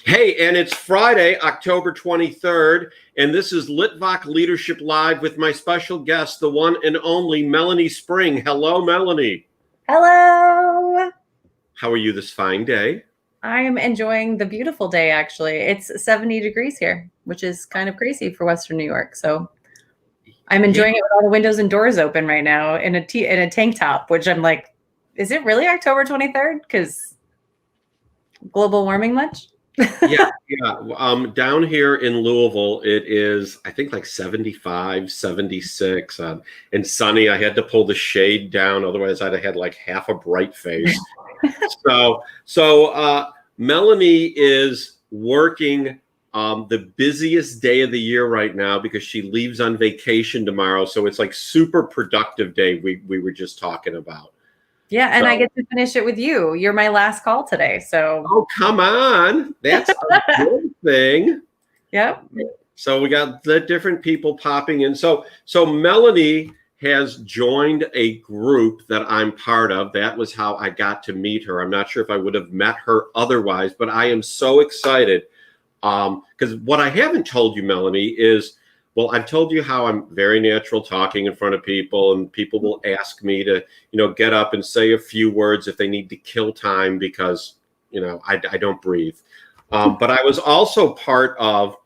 Hey, and it's Friday, October 23rd, and this is Litvak Leadership Live with my special guest, the one and only Melanie Spring. Hello, Melanie. Hello. How are you this fine day? I'm enjoying the beautiful day, actually. It's 70 degrees here, which is kind of crazy for Western New York. So I'm enjoying it with all the windows and doors open right now in a tank top, which I'm like, is it really October 23rd? Because global warming much? Yeah. Down here in Louisville, it is, I think, like 75, 76, and sunny. I had to pull the shade down, otherwise I'd have had like half a bright face. So Melanie is working the busiest day of the year right now because she leaves on vacation tomorrow. So it's like super productive day we were just talking about. Yeah, and I get to finish it with you. You're my last call today, so. Oh, come on. That's a good thing. Yep. So we got the different people popping in. So Melanie has joined a group that I'm part of. That was how I got to meet her. I'm not sure if I would have met her otherwise, but I am so excited. Because what I haven't told you, Melanie, is, well, I've told you how I'm very natural talking in front of people, and people will ask me to, get up and say a few words if they need to kill time because, I don't breathe. But I was also part of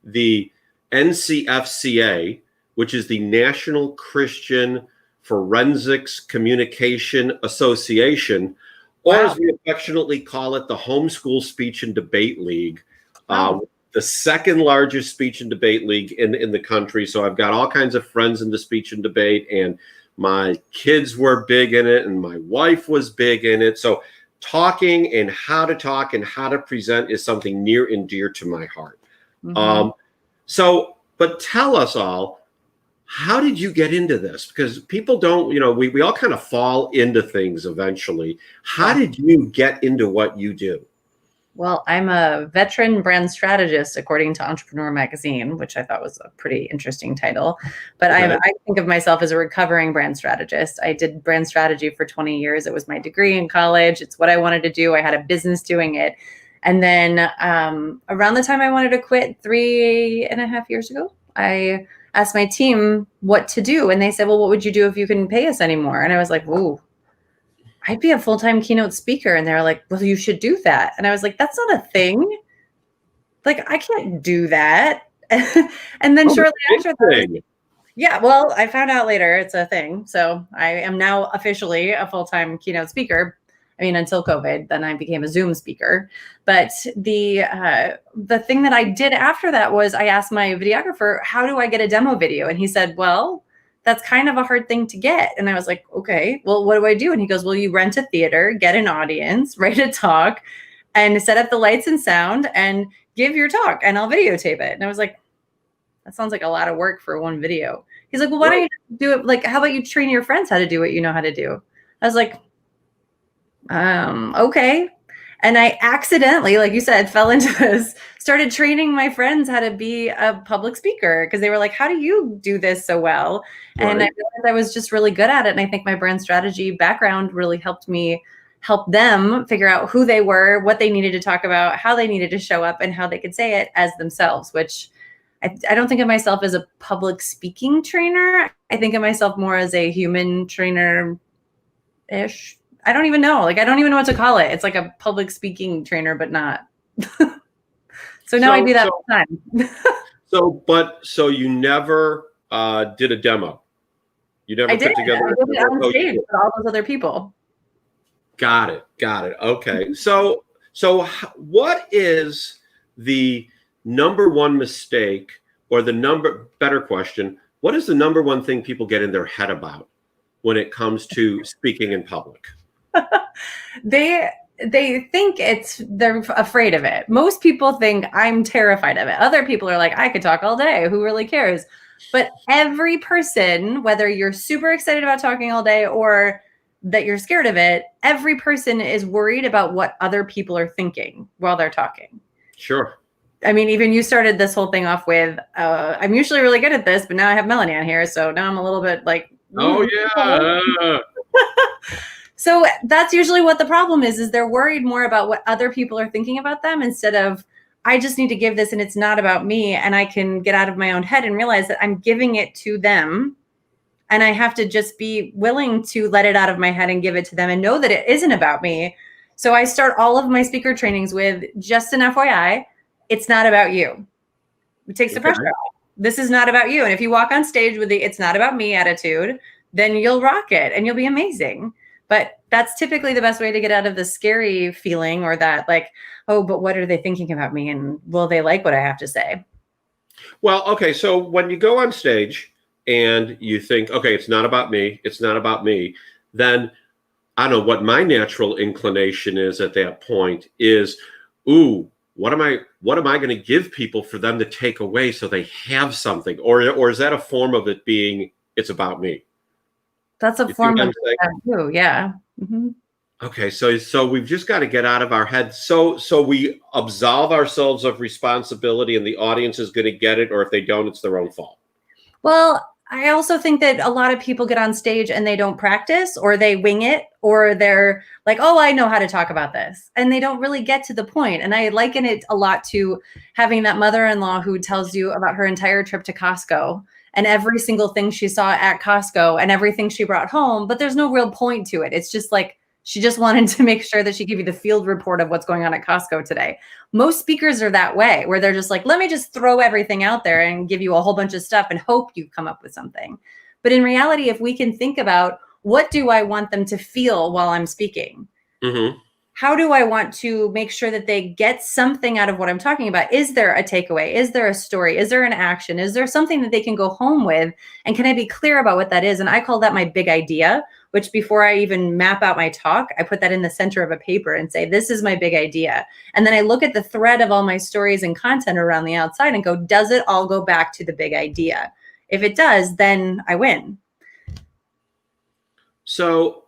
the NCFCA, which is the National Christian Forensics Communication Association, or as we affectionately call it, the Homeschool Speech and Debate League. The second largest speech and debate league in the country. So I've got all kinds of friends in the speech and debate, and my kids were big in it, and my wife was big in it. So talking and how to talk and how to present is something near and dear to my heart. Mm-hmm. But tell us all, how did you get into this? Because people don't, we all kind of fall into things eventually. How did you get into what you do? Well, I'm a veteran brand strategist, according to Entrepreneur Magazine, which I thought was a pretty interesting title. But I think of myself as a recovering brand strategist. I did brand strategy for 20 years. It was my degree in college. It's what I wanted to do. I had a business doing it. And then around the time I wanted to quit 3.5 years ago, I asked my team what to do. And they said, well, what would you do if you couldn't pay us anymore? And I was like, ooh, I'd be a full-time keynote speaker. And they're like, well, you should do that. And I was like, that's not a thing. Like, I can't do that. And then shortly after that, yeah, well, I found out later it's a thing. So I am now officially a full-time keynote speaker. I mean, until COVID, then I became a Zoom speaker. But the thing that I did after that was I asked my videographer, how do I get a demo video? And he said, well, that's kind of a hard thing to get. And I was like, okay, well, what do I do? And he goes, well, you rent a theater, get an audience, write a talk, and set up the lights and sound and give your talk, and I'll videotape it. And I was like, that sounds like a lot of work for one video. He's like, well, why don't you do it? Like, how about you train your friends how to do what you know how to do? I was like, okay. And I accidentally, like you said, fell into this, started training my friends how to be a public speaker because they were like, how do you do this so well? Right. And I realized I was just really good at it. And I think my brand strategy background really helped me help them figure out who they were, what they needed to talk about, how they needed to show up, and how they could say it as themselves, which I don't think of myself as a public speaking trainer. I think of myself more as a human trainer-ish. I don't even know. Like, I don't even know what to call it. It's like a public speaking trainer, but not. So now I do that all the time. So you never did a demo. You never put together. I did it on stage with all those other people. Got it. Okay. So what is the number one mistake, or better question, what is the number one thing people get in their head about when it comes to speaking in public? They think they're afraid of it. Most people think I'm terrified of it. Other people are like, I could talk all day. Who really cares? But every person, whether you're super excited about talking all day or that you're scared of it, every person is worried about what other people are thinking while they're talking. Sure. I mean, even you started this whole thing off with, I'm usually really good at this, but now I have Melanie on here. So now I'm a little bit like, oh yeah. So that's usually what the problem is they're worried more about what other people are thinking about them instead of, I just need to give this and it's not about me, and I can get out of my own head and realize that I'm giving it to them, and I have to just be willing to let it out of my head and give it to them and know that it isn't about me. So I start all of my speaker trainings with, just an FYI, it's not about you. It takes the pressure off. This is not about you. And if you walk on stage with the it's not about me attitude, then you'll rock it and you'll be amazing. But that's typically the best way to get out of the scary feeling, or that like, oh, but what are they thinking about me? And will they like what I have to say? Well, okay. So when you go on stage and you think, okay, it's not about me, it's not about me, then I don't know what my natural inclination is at that point is, ooh, what am I going to give people for them to take away so they have something? Or is that a form of it being, it's about me? That's a form of that too. Yeah. Mm-hmm. Okay. So we've just got to get out of our head. So we absolve ourselves of responsibility, and the audience is going to get it. Or if they don't, it's their own fault. Well, I also think that a lot of people get on stage and they don't practice, or they wing it, or they're like, oh, I know how to talk about this. And they don't really get to the point. And I liken it a lot to having that mother-in-law who tells you about her entire trip to Costco and every single thing she saw at Costco and everything she brought home, but there's no real point to it. It's just like, she just wanted to make sure that she gave you the field report of what's going on at Costco today. Most speakers are that way, where they're just like, let me just throw everything out there and give you a whole bunch of stuff and hope you come up with something. But in reality, if we can think about, what do I want them to feel while I'm speaking? Mm-hmm. How do I want to make sure that they get something out of what I'm talking about? Is there a takeaway? Is there a story? Is there an action? Is there something that they can go home with? And can I be clear about what that is? And I call that my big idea, which before I even map out my talk, I put that in the center of a paper and say, this is my big idea. And then I look at the thread of all my stories and content around the outside and go, does it all go back to the big idea? If it does, then I win. So,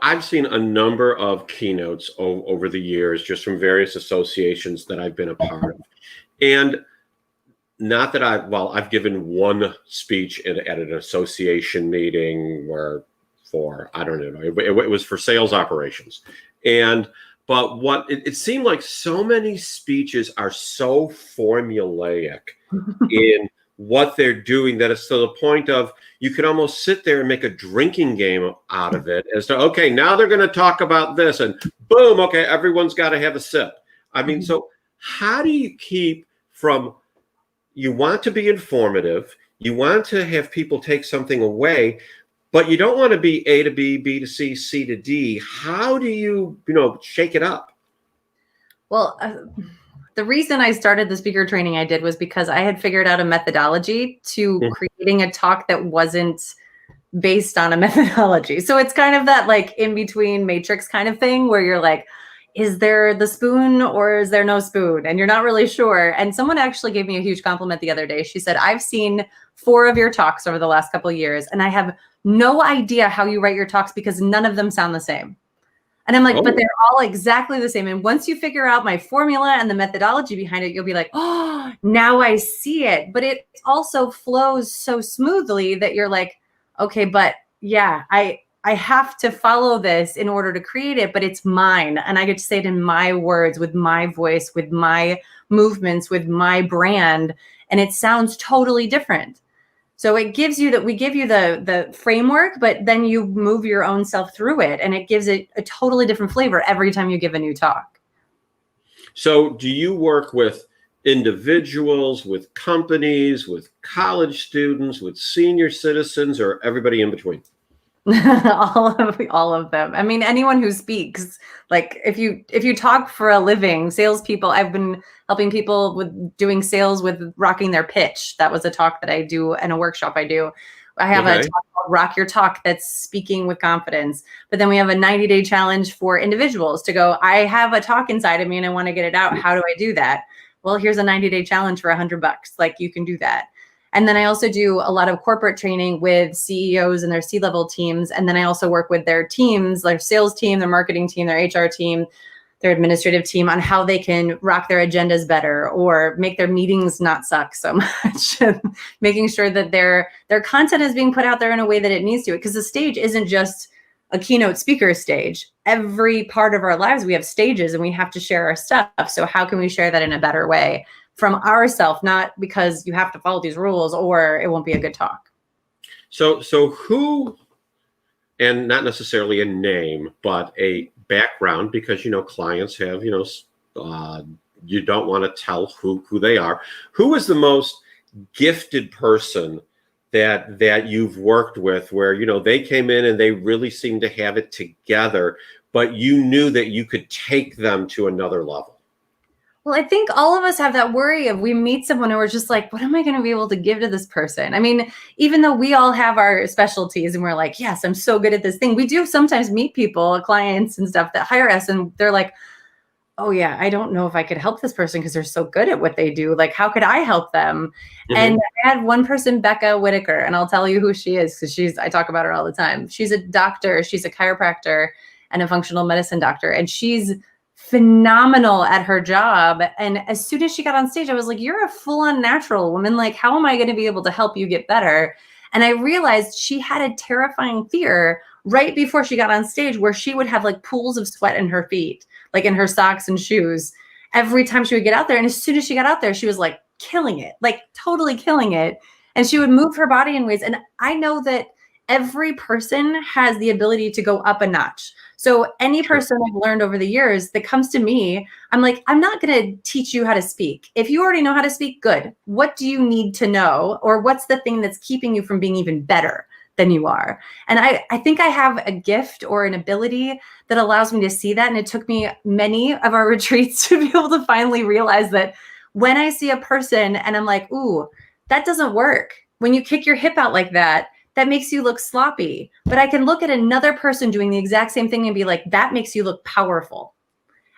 I've seen a number of keynotes over the years, just from various associations that I've been a part of. And not that I've given one speech at an association meeting I don't know, it was for sales operations. But it seemed like so many speeches are so formulaic in what they're doing that it's to the point of, you could almost sit there and make a drinking game out of it as to, okay, now they're going to talk about this, and boom, okay, everyone's got to have a sip. I mean, so how do you keep from, you want to be informative, you want to have people take something away, but you don't want to be A to B, B to C, C to D. How do you, shake it up? Well, the reason I started the speaker training I did was because I had figured out a methodology to creating a talk that wasn't based on a methodology. So it's kind of that like in between matrix kind of thing where you're like, is there the spoon or is there no spoon? And you're not really sure. And someone actually gave me a huge compliment the other day. She said, I've seen 4 of your talks over the last couple of years, and I have no idea how you write your talks because none of them sound the same. And I'm like, but they're all exactly the same. And once you figure out my formula and the methodology behind it, you'll be like, oh, now I see it. But it also flows so smoothly that you're like, okay, but yeah, I have to follow this in order to create it, but it's mine. And I get to say it in my words, with my voice, with my movements, with my brand. And it sounds totally different. So it gives you that, we give you the framework, but then you move your own self through it, and it gives it a totally different flavor every time you give a new talk. So do you work with individuals, with companies, with college students, with senior citizens, or everybody in between? all of them. I mean, anyone who speaks, like if you talk for a living, salespeople, I've been helping people with doing sales with rocking their pitch. That was a talk that I do and a workshop I do. I have a talk called Rock Your Talk that's speaking with confidence. But then we have a 90-day challenge for individuals to go, I have a talk inside of me and I want to get it out. How do I do that? Well, here's a 90-day challenge for $100. Like, you can do that. And then I also do a lot of corporate training with CEOs and their C-level teams. And then I also work with their teams, their sales team, their marketing team, their HR team, their administrative team, on how they can rock their agendas better or make their meetings not suck so much. Making sure that their content is being put out there in a way that it needs to, because the stage isn't just a keynote speaker stage. Every part of our lives, we have stages and we have to share our stuff. So how can we share that in a better way from ourselves, not because you have to follow these rules or it won't be a good talk? So who, and not necessarily a name, but a background, because, clients have, you don't want to tell who they are. Who is the most gifted person that you've worked with where, they came in and they really seemed to have it together, but you knew that you could take them to another level? Well, I think all of us have that worry of we meet someone and we're just like, what am I going to be able to give to this person? I mean, even though we all have our specialties and we're like, yes, I'm so good at this thing. We do sometimes meet people, clients and stuff that hire us, and they're like, oh yeah, I don't know if I could help this person because they're so good at what they do. Like, how could I help them? Mm-hmm. And I had one person, Becca Whitaker, and I'll tell you who she is because I talk about her all the time. She's a doctor. She's a chiropractor and a functional medicine doctor. And she's phenomenal at her job. And as soon as she got on stage, I was like, you're a full-on natural woman. Like, how am I going to be able to help you get better? And I realized she had a terrifying fear right before she got on stage where she would have like pools of sweat in her feet, like in her socks and shoes, every time she would get out there. And as soon as she got out there, she was like killing it, like totally killing it. And she would move her body in ways. And I know that every person has the ability to go up a notch. So any person I've learned over the years that comes to me, I'm like, I'm not going to teach you how to speak. If you already know how to speak, good. What do you need to know? Or what's the thing that's keeping you from being even better than you are? And I think I have a gift or an ability that allows me to see that. And it took me many of our retreats to be able to finally realize that when I see a person and I'm like, ooh, that doesn't work. When you kick your hip out like that, that makes you look sloppy. But I can look at another person doing the exact same thing and be like, that makes you look powerful.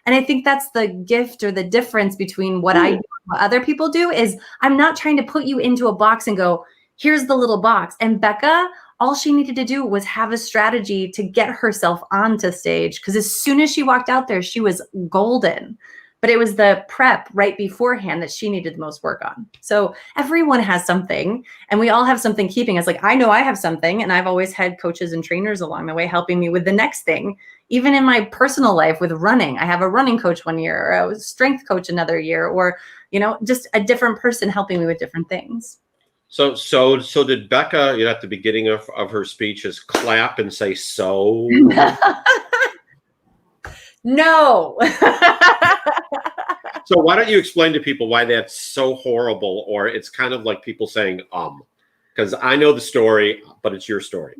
And I think that's the gift or the difference between what I do and what other people do is I'm not trying to put you into a box and go, here's the little box. And Becca, all she needed to do was have a strategy to get herself onto stage. Because as soon as she walked out there, she was golden. But it was the prep right beforehand that she needed the most work on. So everyone has something, and we all have something keeping us. Like, I know I have something, and I've always had coaches and trainers along the way helping me with the next thing. Even in my personal life with running, I have a running coach one year, or a strength coach another year, or, just a different person helping me with different things. So did Becca, at the beginning of her speech, just clap and say, so? No. So why don't you explain to people why that's so horrible, or it's kind of like people saying, because I know the story, but it's your story.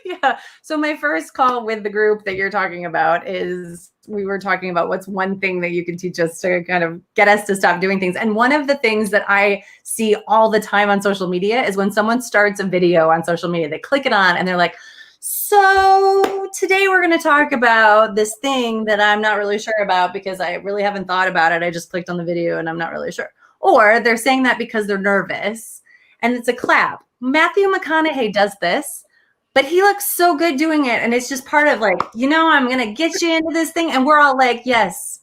Yeah. So my first call with the group that you're talking about is we were talking about what's one thing that you can teach us to kind of get us to stop doing things. And one of the things that I see all the time on social media is when someone starts a video on social media, they click it on and they're like, so today we're going to talk about this thing that I'm not really sure about because I really haven't thought about it. I just clicked on the video and I'm not really sure. Or they're saying that because they're nervous and it's a clap. Matthew McConaughey does this, but he looks so good doing it. And it's just part of like, I'm going to get you into this thing. And we're all like, yes,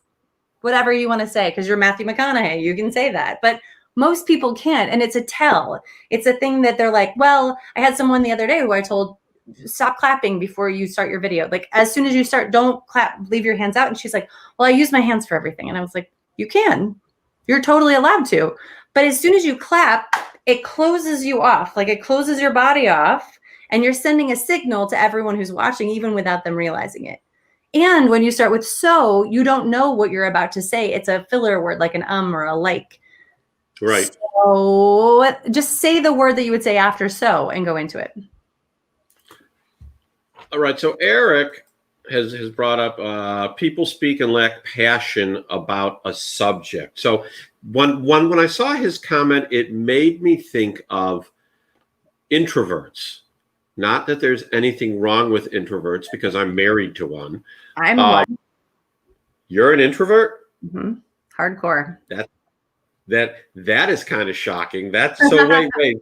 whatever you want to say, because you're Matthew McConaughey, you can say that. But most people can't. And it's a tell. It's a thing that they're like, well, I had someone the other day who I told, stop clapping before you start your video. Like, as soon as you start, don't clap, leave your hands out. And she's like, well, I use my hands for everything. And I was like, you can, you're totally allowed to. But as soon as you clap, it closes you off. Like, it closes your body off. And you're sending a signal to everyone who's watching, even without them realizing it. And when you start with so, you don't know what you're about to say. It's a filler word like an or a like. Right. So just say the word that you would say after so and go into it. All right. So Eric has brought up people speak and lack passion about a subject. So when I saw his comment, it made me think of introverts. Not that there's anything wrong with introverts, because I'm married to one. I'm one. You're an introvert? Mm-hmm. Hardcore. That is kind of shocking. That's so wait.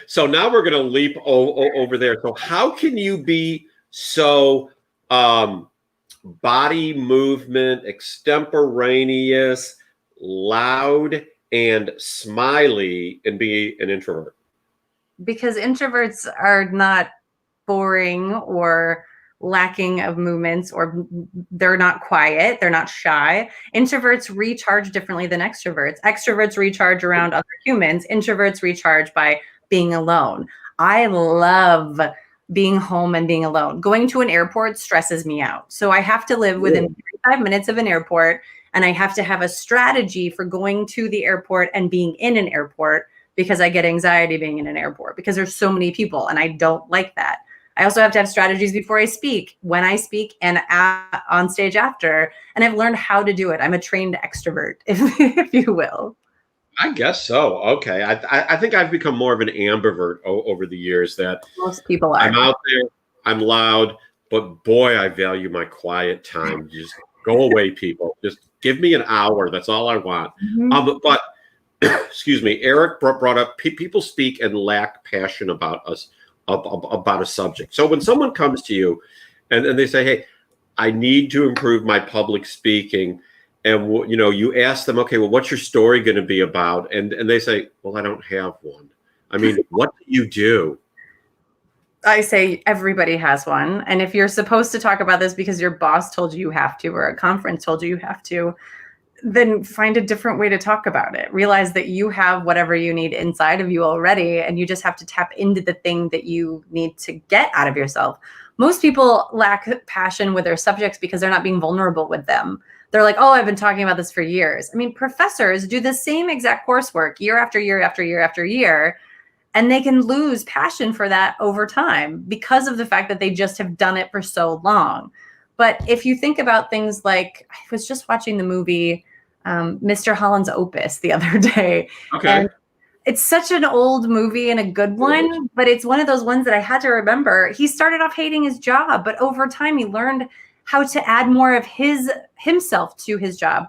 So now we're going to leap over there. So how can you be so body movement, extemporaneous, loud, and smiley, and be an introvert? Because introverts are not boring or lacking of movements, or they're not quiet, they're not shy. Introverts recharge differently than extroverts. Extroverts recharge around other humans. Introverts recharge by being alone. I love being home and being alone. Going to an airport stresses me out. So I have to live within 35 minutes of an airport, and I have to have a strategy for going to the airport and being in an airport, because I get anxiety being in an airport because there's so many people and I don't like that. I also have to have strategies before I speak, when I speak, and on stage after. And I've learned how to do it. I'm a trained extrovert, if you will. I guess so. Okay. I think I've become more of an ambivert over the years, that Most people are. I'm out there, I'm loud, but boy, I value my quiet time. Just go away, people. Just give me an hour. That's all I want. But excuse me, Eric brought up people speak and lack passion about a subject. So when someone comes to you and they say, hey, I need to improve my public speaking, and you ask them, okay, well, what's your story going to be about? And they say, well, I don't have one. I mean, what do you do? I say everybody has one. And if you're supposed to talk about this because your boss told you have to, or a conference told you have to, then find a different way to talk about it. Realize that you have whatever you need inside of you already, and you just have to tap into the thing that you need to get out of yourself. Most people lack passion with their subjects because they're not being vulnerable with them. They're like, oh, I've been talking about this for years. I mean, professors do the same exact coursework year after year after year after year, and they can lose passion for that over time because of the fact that they just have done it for so long. But if you think about things like, I was just watching the movie Mr. Holland's Opus the other day. Okay. And it's such an old movie and a good one, but it's one of those ones that I had to remember. He started off hating his job, but over time he learned how to add more of himself to his job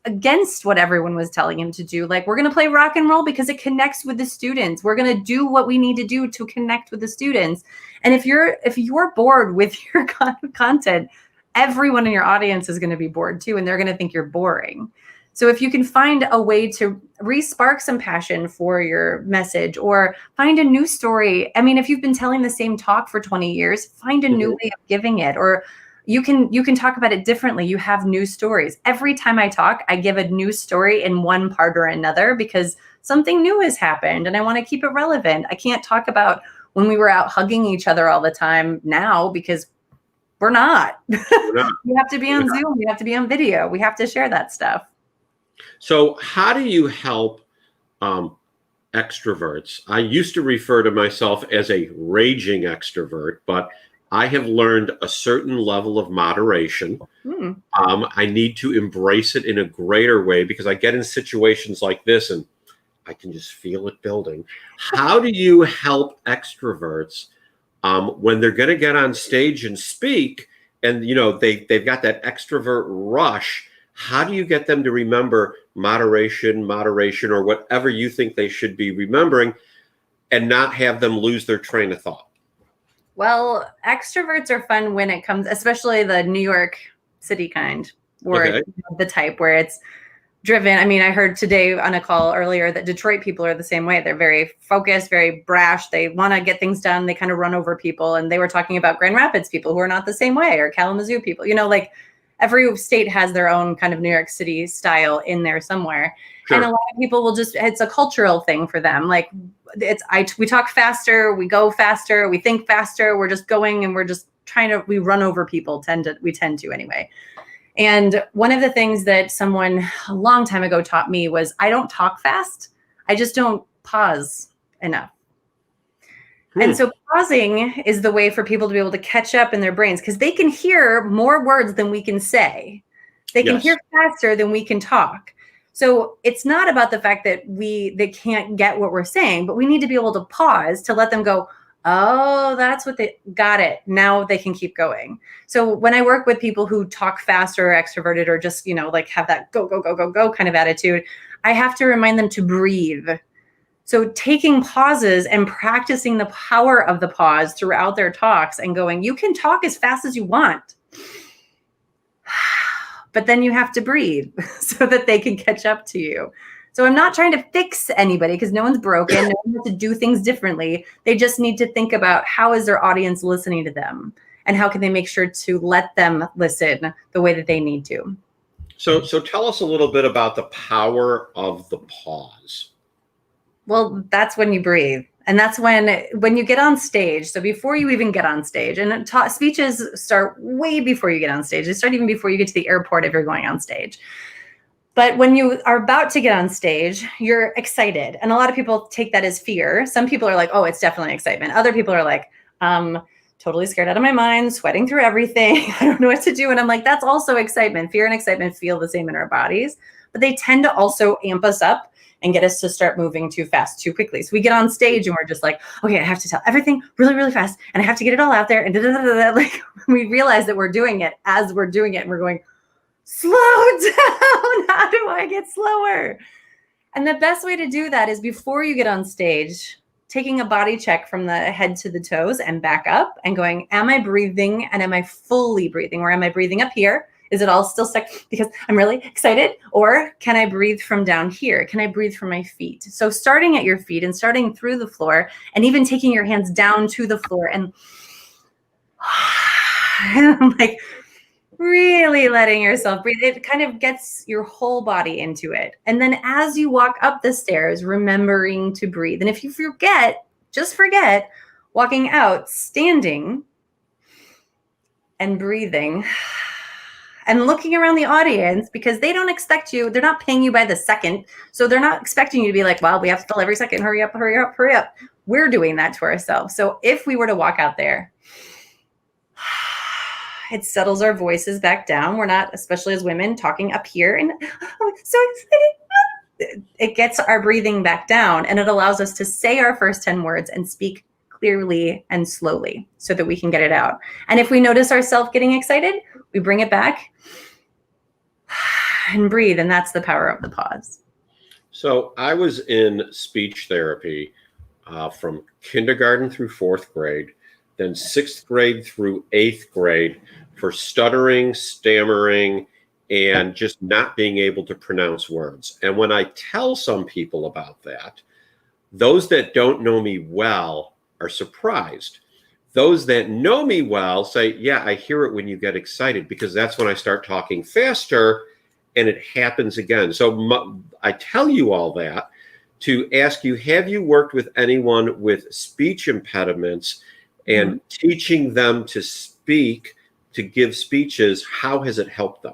against what everyone was telling him to do. Like, we're going to play rock and roll because it connects with the students. We're going to do what we need to do to connect with the students. And if you're bored with your content, everyone in your audience is going to be bored too, and they're going to think you're boring. So if you can find a way to re-spark some passion for your message, or find a new story. I mean, if you've been telling the same talk for 20 years, find a new way of giving it, or you can talk about it differently. You have new stories. Every time I talk, I give a new story in one part or another because something new has happened and I want to keep it relevant. I can't talk about when we were out hugging each other all the time now because we're not. We have to be on Zoom. We have to be on video. We have to share that stuff. So how do you help extroverts? I used to refer to myself as a raging extrovert, but I have learned a certain level of moderation. I need to embrace it in a greater way because I get in situations like this and I can just feel it building. How do you help extroverts when they're going to get on stage and speak and, they've got that extrovert rush? How do you get them to remember moderation, or whatever you think they should be remembering, and not have them lose their train of thought? Well, extroverts are fun when it comes, especially the New York City kind, or the type where it's driven. I mean, I heard today on a call earlier that Detroit people are the same way. They're very focused, very brash. They want to get things done. They kind of run over people. And they were talking about Grand Rapids people who are not the same way, or Kalamazoo people, like every state has their own kind of New York City style in there somewhere. Sure. And a lot of people will it's a cultural thing for them. Like we talk faster, we go faster, we think faster, we're just going and we're just we run over people, we tend to anyway. And one of the things that someone a long time ago taught me was I don't talk fast. I just don't pause enough. And so pausing is the way for people to be able to catch up in their brains, because they can hear more words than we can say. They can hear faster than we can talk. So it's not about the fact that they can't get what we're saying, but we need to be able to pause to let them go, oh, that's what they got it. Now they can keep going. So when I work with people who talk faster or extroverted, or just, like have that go, go, go, go, go kind of attitude, I have to remind them to breathe. So taking pauses and practicing the power of the pause throughout their talks and going, you can talk as fast as you want, but then you have to breathe so that they can catch up to you. So I'm not trying to fix anybody, because no one's broken. No one has to do things differently. They just need to think about how is their audience listening to them. and how can they make sure to let them listen the way that they need to. So tell us a little bit about the power of the pause. Well, that's when you breathe. And that's when you get on stage. So before you even get on stage, and speeches start way before you get on stage. They start even before you get to the airport if you're going on stage. But when you are about to get on stage, you're excited. And a lot of people take that as fear. Some people are like, oh, it's definitely excitement. Other people are like, totally scared out of my mind, sweating through everything. I don't know what to do. And I'm like, that's also excitement. Fear and excitement feel the same in our bodies, but they tend to also amp us up and get us to start moving too fast, too quickly. So we get on stage and we're just like, okay, I have to tell everything really, really fast, and I have to get it all out there. And like we realize that we're doing it as we're doing it, and we're going, slow down. How do I get slower? And the best way to do that is before you get on stage, taking a body check from the head to the toes and back up and going, am I breathing, and am I fully breathing? Or am I breathing up here? Is it all still stuck because I'm really excited? Or can I breathe from down here? Can I breathe from my feet? So starting at your feet and starting through the floor, and even taking your hands down to the floor and like really letting yourself breathe. It kind of gets your whole body into it. And then as you walk up the stairs, remembering to breathe. And if you forget, just forget, walking out, standing and breathing and looking around the audience, because they don't expect you. They're not paying you by the second. So they're not expecting you to be like, well, we have to fill every second. Hurry up, hurry up, hurry up. We're doing that to ourselves. So if we were to walk out there, it settles our voices back down. We're not, especially as women, talking up here and oh, so excited. It gets our breathing back down, and it allows us to say our first 10 words and speak clearly and slowly so that we can get it out. And if we notice ourselves getting excited, we bring it back and breathe. And that's the power of the pause. So I was in speech therapy from kindergarten through 4th grade, then 6th grade through 8th grade for stuttering, stammering, and just not being able to pronounce words. And when I tell some people about that, those that don't know me well are surprised. Those that know me well say, yeah, I hear it when you get excited, because that's when I start talking faster and it happens again. So I tell you all that to ask you, have you worked with anyone with speech impediments and teaching them to speak, to give speeches? How has it helped them?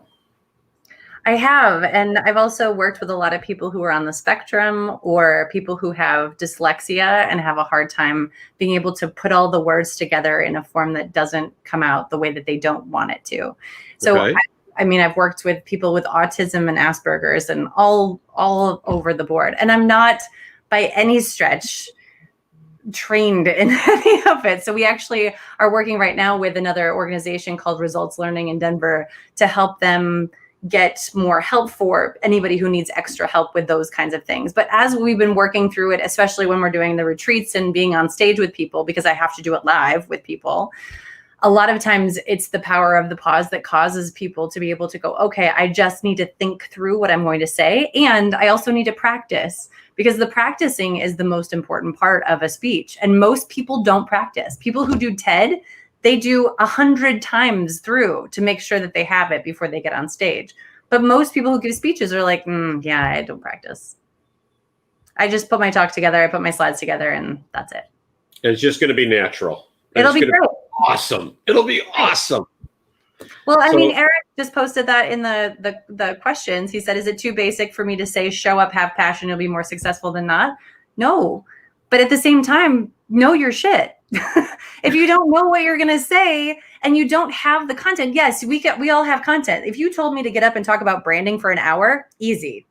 I have. And I've also worked with a lot of people who are on the spectrum, or people who have dyslexia and have a hard time being able to put all the words together in a form that doesn't come out the way that they don't want it to. So, okay. I mean, I've worked with people with autism and Asperger's and all over the board. And I'm not by any stretch trained in any of it. So we actually are working right now with another organization called Results Learning in Denver to help them get more help for anybody who needs extra help with those kinds of things. But as we've been working through it, especially when we're doing the retreats and being on stage with people, because I have to do it live with people, a lot of times it's the power of the pause that causes people to be able to go, okay, I just need to think through what I'm going to say. And I also need to practice, because the practicing is the most important part of a speech. And most people don't practice. People who do TED, they do 100 times through to make sure that they have it before they get on stage. But most people who give speeches are like, yeah, I don't practice. I just put my talk together, I put my slides together, and that's it. And it's just going to be natural. It'll be great. Awesome. It'll be awesome. Well, I mean, Eric just posted that in the questions. He said, is it too basic for me to say, show up, have passion, you'll be more successful than not? No. But at the same time, know your shit. If you don't know what you're going to say and you don't have the content, yes, we all have content. If you told me to get up and talk about branding for an hour, easy.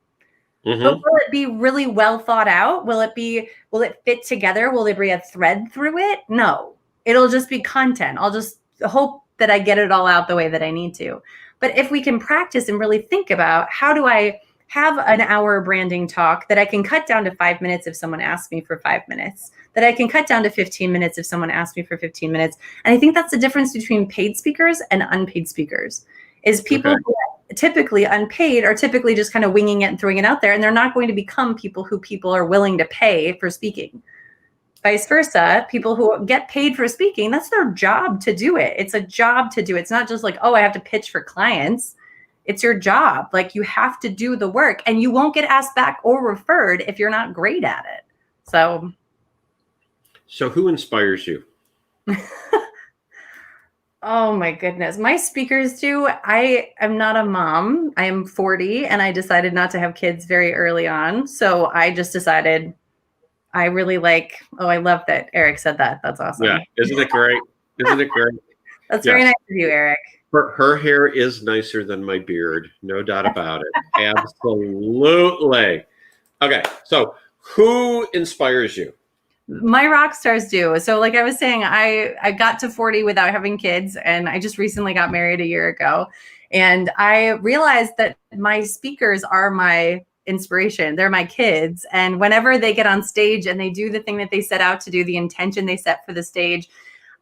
Mm-hmm. But will it be really well thought out? Will it fit together? Will there be a thread through it? No. It'll just be content. I'll just hope that I get it all out the way that I need to. But if we can practice and really think about, how do I have an hour branding talk that I can cut down to 5 minutes if someone asks me for 5 minutes, that I can cut down to 15 minutes if someone asks me for 15 minutes. And I think that's the difference between paid speakers and unpaid speakers, is people who are typically unpaid are typically just kind of winging it and throwing it out there. And they're not going to become people who people are willing to pay for speaking. Vice versa, people who get paid for speaking, that's their job to do it. It's a job to do. It's not just like, oh, I have to pitch for clients. It's your job. Like, you have to do the work, and you won't get asked back or referred if you're not great at it. So who inspires you? Oh my goodness. My speakers do. I am not a mom. I am 40 and I decided not to have kids very early on. So I just decided I really like, oh, I love that Eric said that. That's awesome. Yeah. Isn't it great? Isn't it great? That's very nice of you, Eric. Her hair is nicer than my beard. No doubt about it. Absolutely. Okay. So who inspires you? My rock stars do. So like I was saying, I got to 40 without having kids, and I just recently got married a year ago. And I realized that my speakers are my inspiration. They're my kids. And whenever they get on stage and they do the thing that they set out to do, the intention they set for the stage,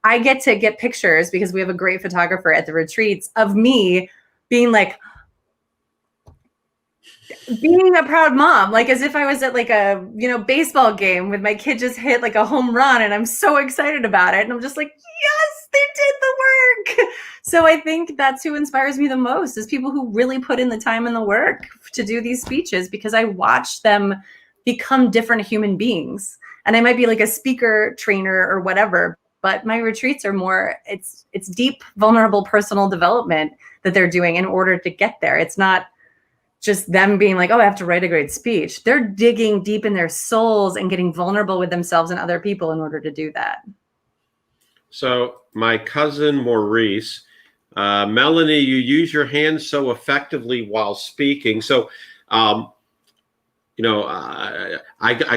I get to get pictures, because we have a great photographer at the retreats, of me being like, being a proud mom, like as if I was at like a, baseball game with my kid just hit like a home run and I'm so excited about it. And I'm just like, yes, they did the work. So I think that's who inspires me the most, is people who really put in the time and the work to do these speeches, because I watch them become different human beings. And I might be like a speaker trainer or whatever, but my retreats are more, it's deep, vulnerable personal development that they're doing in order to get there. It's not just them being like, oh, I have to write a great speech. They're digging deep in their souls and getting vulnerable with themselves and other people in order to do that. So my cousin Maurice, Melanie, you use your hands so effectively while speaking. So, I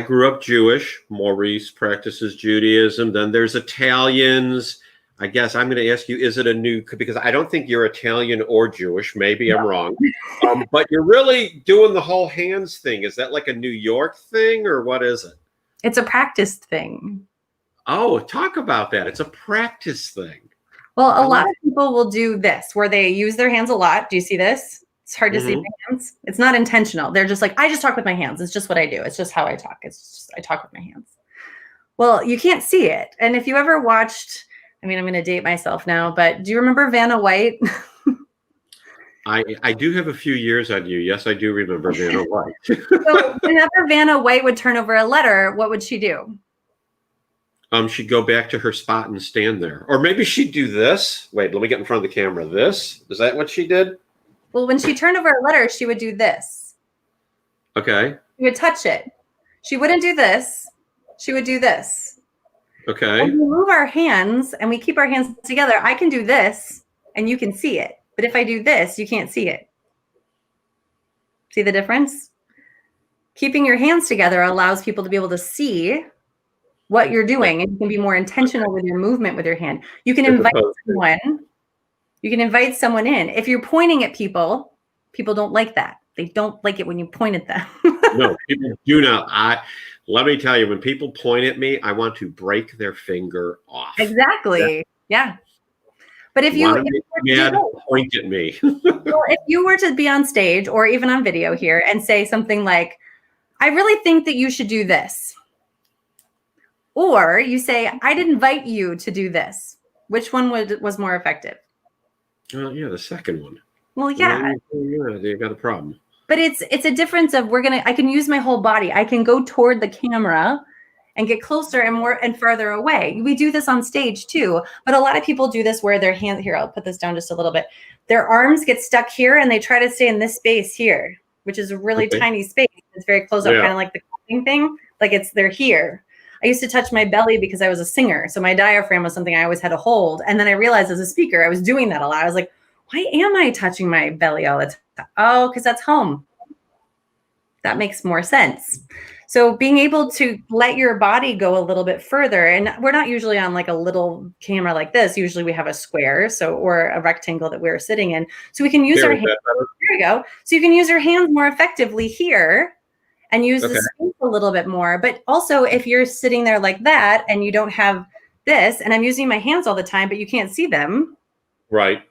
grew up Jewish. Maurice practices Judaism. Then there's Italians. I guess I'm going to ask you, is it a new, because I don't think you're Italian or Jewish. Maybe I'm wrong. But you're really doing the whole hands thing. Is that like a New York thing, or what is it? It's a practice thing. Oh, talk about that. It's a practice thing. Well, a lot of people will do this, where they use their hands a lot. Do you see this? It's hard to see my hands. It's not intentional. They're just like, I just talk with my hands. It's just what I do. It's just how I talk. I talk with my hands. Well, you can't see it. And if you ever watched, I'm going to date myself now, but do you remember Vanna White? I do have a few years on you. Yes, I do remember Vanna White. So whenever Vanna White would turn over a letter, what would she do? She'd go back to her spot and stand there. Or maybe she'd do this. Wait, let me get in front of the camera. This? Is that what she did? Well, when she turned over a letter, she would do this. Okay. She would touch it. She wouldn't do this. She would do this. Okay. When we move our hands and we keep our hands together, I can do this and you can see it. But if I do this, you can't see it. See the difference? Keeping your hands together allows people to be able to see what you're doing, and you can be more intentional with your movement with your hand. You can invite someone. You can invite someone in. If you're pointing at people, people don't like that. They don't like it when you point at them. No, people do not. Let me tell you, when people point at me, I want to break their finger off. Exactly. Yeah. But if you point at me. Well, if you were to be on stage or even on video here and say something like, I really think that you should do this. Or you say, I'd invite you to do this. Which one was more effective? Yeah, the second one. Well, yeah. Yeah, you got a problem. But it's a difference of I can use my whole body. I can go toward the camera and get closer and more and further away. We do this on stage too, but a lot of people do this where their hands, here, I'll put this down just a little bit. Their arms get stuck here and they try to stay in this space here, which is a really tiny space. It's very close up, kind of like the clapping thing. Like they're here. I used to touch my belly because I was a singer. So my diaphragm was something I always had to hold. And then I realized as a speaker, I was doing that a lot. I was like, why am I touching my belly all the time? Oh, because that's home. That makes more sense. So being able to let your body go a little bit further, and we're not usually on like a little camera like this. Usually we have a square, or a rectangle that we're sitting in. So we can use our hands. There you go. So you can use your hands more effectively here and use the space a little bit more. But also if you're sitting there like that and you don't have this, and I'm using my hands all the time, but you can't see them. Right.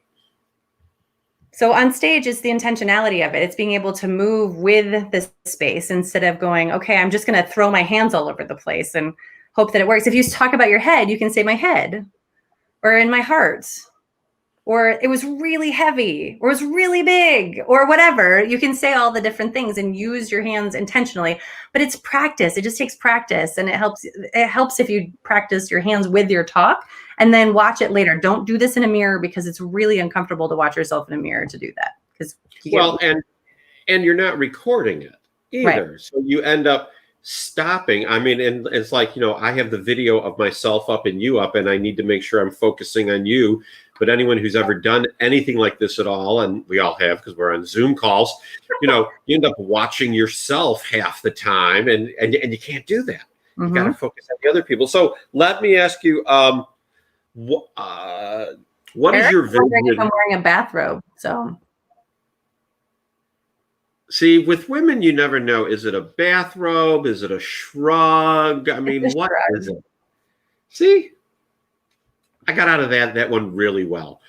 So on stage, it's the intentionality of it. It's being able to move with this space instead of going, okay, I'm just going to throw my hands all over the place. And hope that it works. If you talk about your head, you can say my head or in my heart, or it was really heavy, or it was really big, or whatever. You can say all the different things and use your hands intentionally, but it's practice. It just takes practice, and it helps if you practice your hands with your talk and then watch it later. Don't do this in a mirror, because it's really uncomfortable to watch yourself in a mirror to do that. Because and you're not recording it either. Right. So you end up stopping. I mean, and it's like, I have the video of myself up and you up, and I need to make sure I'm focusing on you. But anyone who's ever done anything like this at all, and we all have because we're on Zoom calls, you end up watching yourself half the time, and you can't do that. You got to focus on the other people. So let me ask you, what is your vision? If I'm wearing a bathrobe, so. See, with women, you never know. Is it a bathrobe? Is it a shrug? I mean, what is it? See, I got out of that one really well.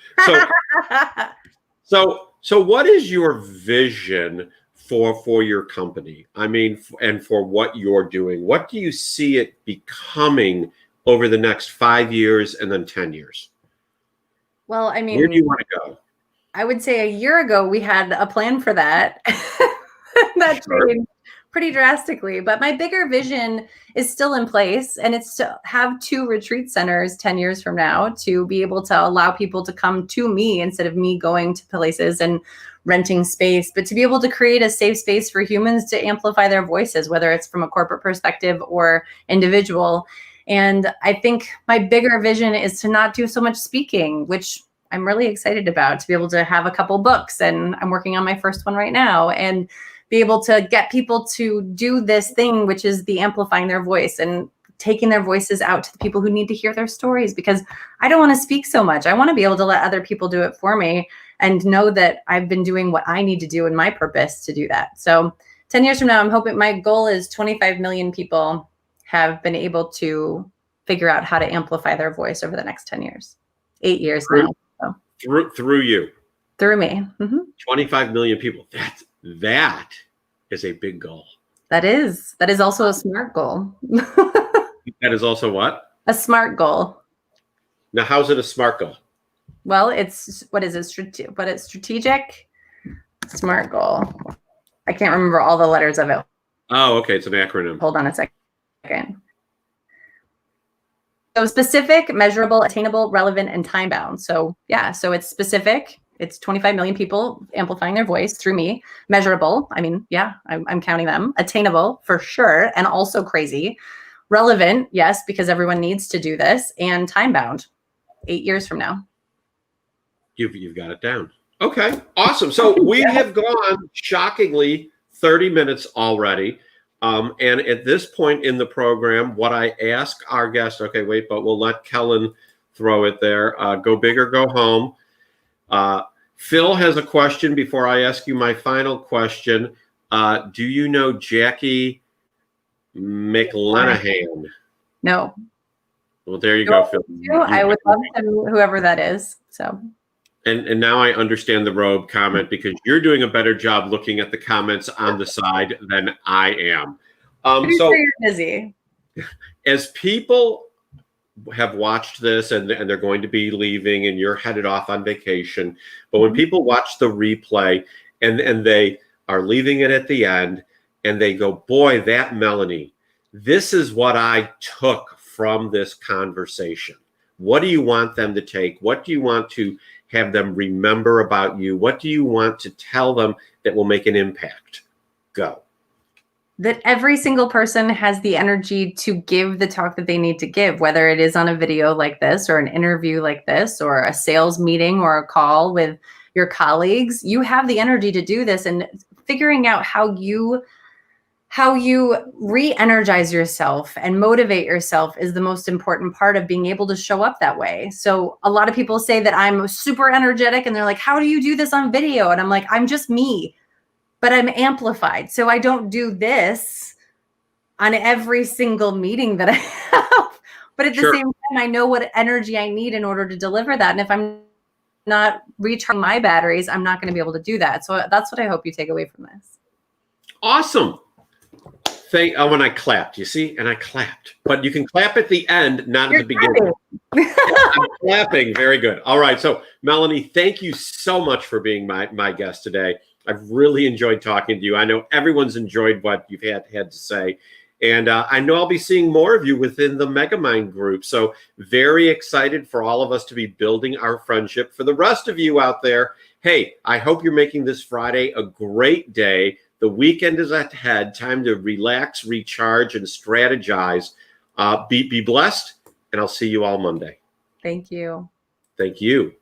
So what is your vision for your company? I mean, and for what you're doing? What do you see it becoming over the next 5 years and then 10 years? Well, I mean, where do you want to go? I would say a year ago we had a plan for that. That changed pretty drastically, but my bigger vision is still in place, and it's to have 2 retreat centers 10 years from now, to be able to allow people to come to me instead of me going to places and renting space, but to be able to create a safe space for humans to amplify their voices, whether it's from a corporate perspective or individual. And I think my bigger vision is to not do so much speaking, which I'm really excited about, to be able to have a couple books, and I'm working on my first one right now, and be able to get people to do this thing, which is the amplifying their voice and taking their voices out to the people who need to hear their stories, because I don't want to speak so much. I want to be able to let other people do it for me and know that I've been doing what I need to do in my purpose to do that. So 10 years from now, I'm hoping, my goal is 25 million people have been able to figure out how to amplify their voice over the next 10 years, 8 years now. So. Through you. Through me. 25 million people. That is a big goal. That is also a SMART goal. That is also what? A SMART goal. Now, how's it a SMART goal? Well, it's, what is it? But it's strategic, SMART goal. I can't remember all the letters of it. Oh, okay. It's an acronym. Hold on a second. So specific, measurable, attainable, relevant, and time bound. So yeah, so it's specific. It's 25 million people amplifying their voice through me. Measurable. I mean, yeah, I'm counting them. Attainable for sure. And also crazy. Relevant. Yes, because everyone needs to do this. And time bound. 8 years from now. You've got it down. Okay, awesome. So we have gone shockingly 30 minutes already. And at this point in the program, what I ask our guests, okay, wait, but we'll let Kellen throw it there. Go big or go home. Phil has a question before I ask you my final question. Do you know Jackie McLenahan? No. Well, there you go, Phil. I would love to, whoever that is. So. And now I understand the robe comment, because you're doing a better job looking at the comments on the side than I am. So you're busy. As people have watched this and they're going to be leaving and you're headed off on vacation, but when people watch the replay and they are leaving it at the end and they go, boy, that Melanie, this is what I took from this conversation. What do you want them to take? What do you want to have them remember about you? What do you want to tell them that will make an impact? Go. That every single person has the energy to give the talk that they need to give, whether it is on a video like this or an interview like this or a sales meeting or a call with your colleagues. You have the energy to do this, and figuring out how you re-energize yourself and motivate yourself is the most important part of being able to show up that way. So a lot of people say that I'm super energetic, and they're like, how do you do this on video? And I'm like, I'm just me, but I'm amplified. So I don't do this on every single meeting that I have. But at the same time, I know what energy I need in order to deliver that. And if I'm not recharging my batteries, I'm not going to be able to do that. So that's what I hope you take away from this. Awesome. when I clapped, you see, and I clapped, but you can clap at the end, not You're at the beginning. I'm clapping. Very good. All right. So Melanie, thank you so much for being my guest today. I've really enjoyed talking to you. I know everyone's enjoyed what you've had to say. And I know I'll be seeing more of you within the Megamind group. So very excited for all of us to be building our friendship. For the rest of you out there, hey, I hope you're making this Friday a great day. The weekend is ahead. Time to relax, recharge, and strategize. Be blessed, and I'll see you all Monday. Thank you. Thank you.